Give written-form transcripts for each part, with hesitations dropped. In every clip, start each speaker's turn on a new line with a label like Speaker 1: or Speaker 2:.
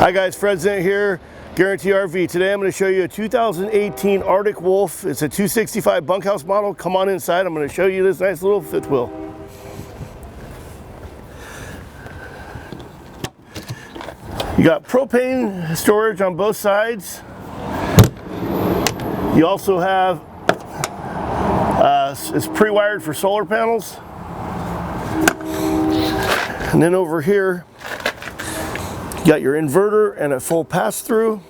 Speaker 1: Hi guys, Fred Zent here, Guaranty RV. Today I'm going to show you a 2018 Arctic Wolf. It's a 265 bunkhouse model. Come on inside, I'm going to show you this nice little fifth wheel. You got propane storage on both sides. You also have, it's pre-wired for solar panels. And then over here, you got your inverter and a full pass-through.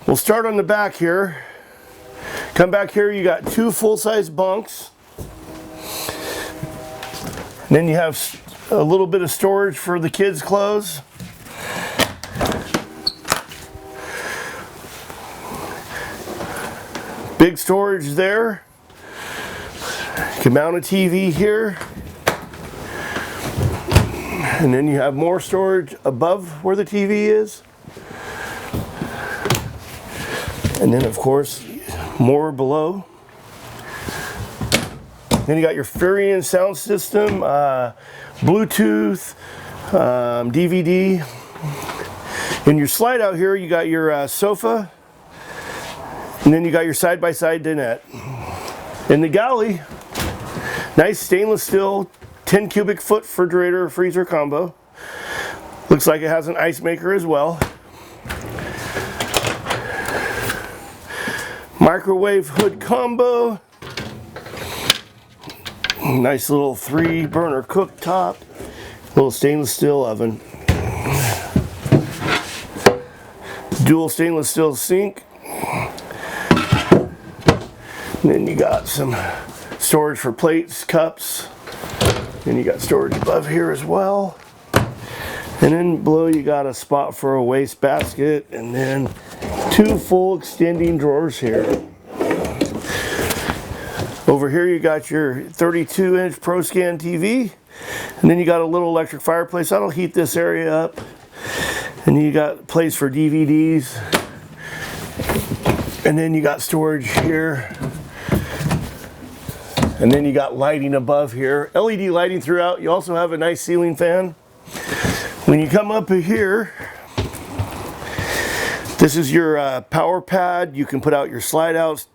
Speaker 1: We'll start on the back here. Come back here, you got two full-size bunks. And then you have a little bit of storage for the kids' clothes. Big storage there. You can mount a TV here. And then you have more storage above where the TV is. And then of course, more below. Then you got your Furion sound system, Bluetooth, DVD. In your slide out here, you got your sofa. And then you got your side-by-side dinette. In the galley, nice stainless steel 10 cubic foot refrigerator freezer combo. Looks like it has an ice maker as well. Microwave hood combo. Nice little 3-burner cooktop. Little stainless steel oven. Dual stainless steel sink. And then you got some storage for plates, cups. And you got storage above here as well. And then below you got a spot for a waste basket, and then two full extending drawers here. Over here you got your 32-inch ProScan TV, and then you got a little electric fireplace. That'll heat this area up. And you got a place for DVDs. And then you got storage here. And then you got lighting above here, LED lighting throughout. You also have a nice ceiling fan. When you come up here, this is your power pad. You can put out your slide outs,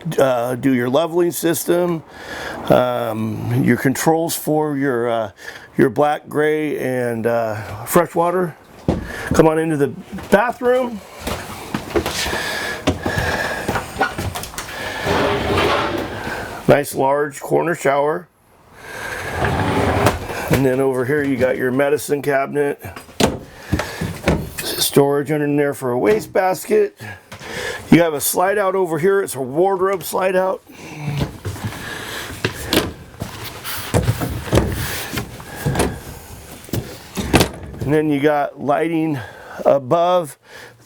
Speaker 1: do your leveling system, your controls for your black, gray, and freshwater. Come on into the bathroom. Nice large corner shower. And then over here you got your medicine cabinet. Storage under there for a waste basket. You have a slide out over here. It's a wardrobe slide out. And then you got lighting above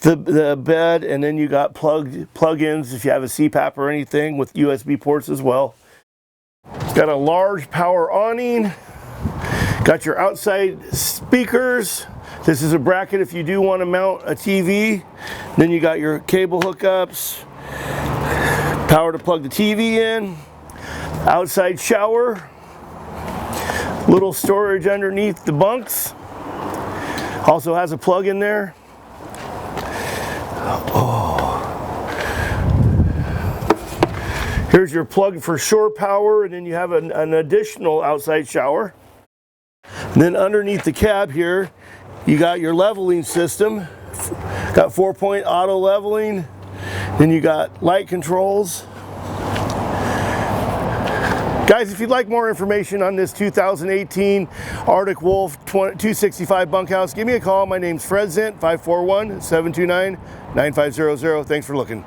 Speaker 1: the bed, and then you got plug-ins if you have a CPAP or anything with USB ports as well. Got a large power awning. Got your outside speakers. This is a bracket if you do want to mount a TV. Then you got your cable hookups. Power to plug the TV in. Outside shower. Little storage underneath the bunks. Also has a plug in there. Here's your plug for shore power, and then you have an additional outside shower. And then underneath the cab here, you got your leveling system. Got 4-point auto leveling. Then you got light controls. Guys, if you'd like more information on this 2018 Arctic Wolf 265 bunkhouse, give me a call. My name's Fred Zent, 541-729-9500. Thanks for looking.